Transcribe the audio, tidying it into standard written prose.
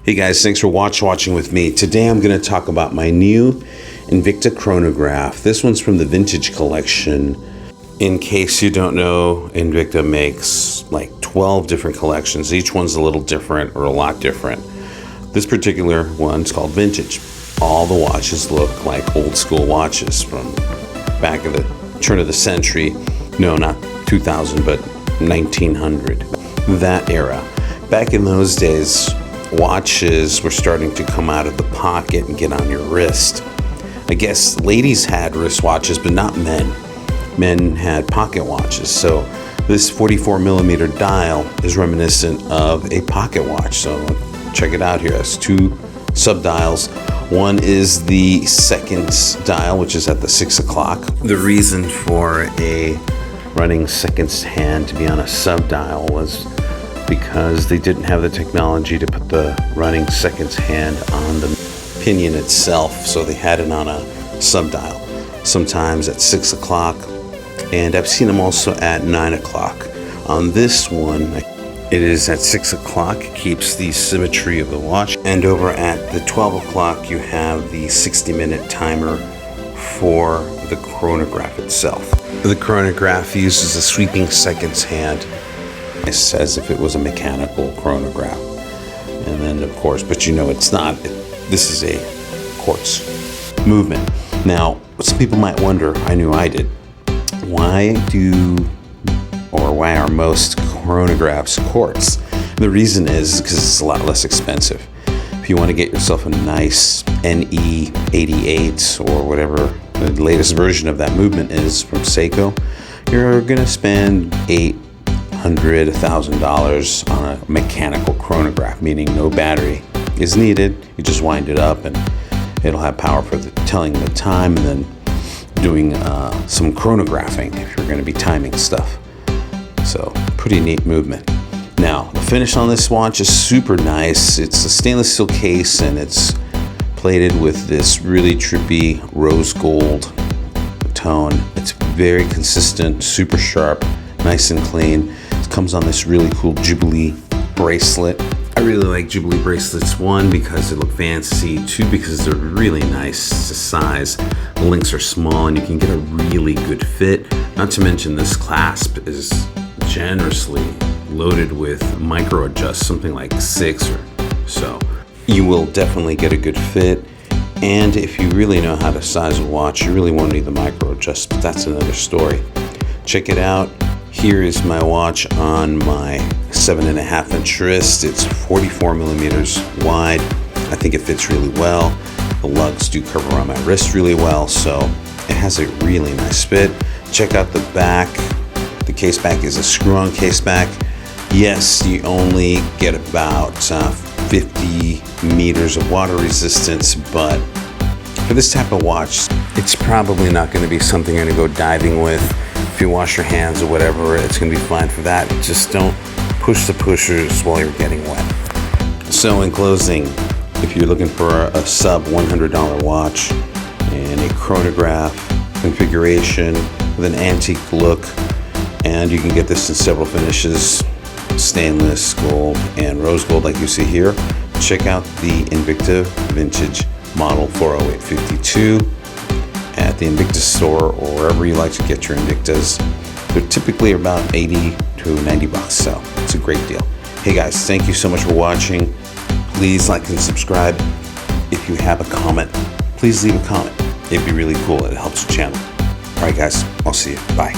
Hey guys, thanks for watching with me. Today I'm going to talk about my new INVICTA chronograph. This one's from the vintage collection. In case you don't know, INVICTA makes like 12 different collections. Each one's a little different or a lot different. This particular one's called vintage. All the watches look like old school watches from back of the turn of the century. No, not 2000, but 1900. That era. Back in those days, watches were starting to come out of the pocket and get on your wrist. I guess ladies had wristwatches, but not men. Men had pocket watches. So this 44 millimeter dial is reminiscent of a pocket watch. So check it out here. It's two sub dials. One is the seconds dial, which is at the 6 o'clock. The reason for a running seconds hand to be on a sub dial was because they didn't have the technology to put the running seconds hand on the pinion itself, so they had it on a sub dial, sometimes at 6 o'clock, and I've seen them also at 9 o'clock. On this one, it is at 6 o'clock. It keeps the symmetry of the watch, and over at the 12 o'clock you have the 60-minute timer for the chronograph itself. The chronograph uses a sweeping seconds hand. It's as if it was a mechanical chronograph. And then of course, but you know it's not. This is a quartz movement. Now, some people might wonder, I knew I did, why are most chronographs quartz? The reason is because it's a lot less expensive. If you want to get yourself a nice NE88 or whatever the latest version of that movement is from Seiko, you're gonna spend $1,000 on a mechanical chronograph, meaning no battery is needed. You just wind it up and it'll have power for telling the time and then doing some chronographing if you're going to be timing stuff. So pretty neat movement. Now the finish on this watch is super nice. It's a stainless steel case and it's plated with this really trippy rose gold tone. It's very consistent, super sharp, nice and clean. Comes on this really cool Jubilee bracelet. I really like Jubilee bracelets, one, because they look fancy, two, because they're really nice to size. The links are small and you can get a really good fit. Not to mention this clasp is generously loaded with micro adjusts, something like 6 or so. You will definitely get a good fit. And if you really know how to size a watch, you really won't need the micro adjust, but that's another story. Check it out. Here is my watch on my 7.5-inch wrist. It's 44 millimeters wide. I think it fits really well. The lugs do cover around my wrist really well, so it has a really nice fit. Check out the back. The case back is a screw-on case back. Yes, you only get about 50 meters of water resistance, but for this type of watch, it's probably not going to be something you're going to go diving with. If you wash your hands or whatever, it's going to be fine for that. Just don't push the pushers while you're getting wet. So in closing, if you're looking for a sub $100 watch and a chronograph configuration with an antique look, and you can get this in several finishes, stainless, gold, and rose gold like you see here, check out the INVICTA Vintage Model 40852 at the INVICTA store or wherever you like to get your INVICTAs. They're typically about 80 to 90 bucks, so it's a great deal. Hey guys, thank you so much for watching. Please like and subscribe. If you have a comment, please leave a comment. It'd be really cool. It helps the channel. All right guys, I'll see you. Bye.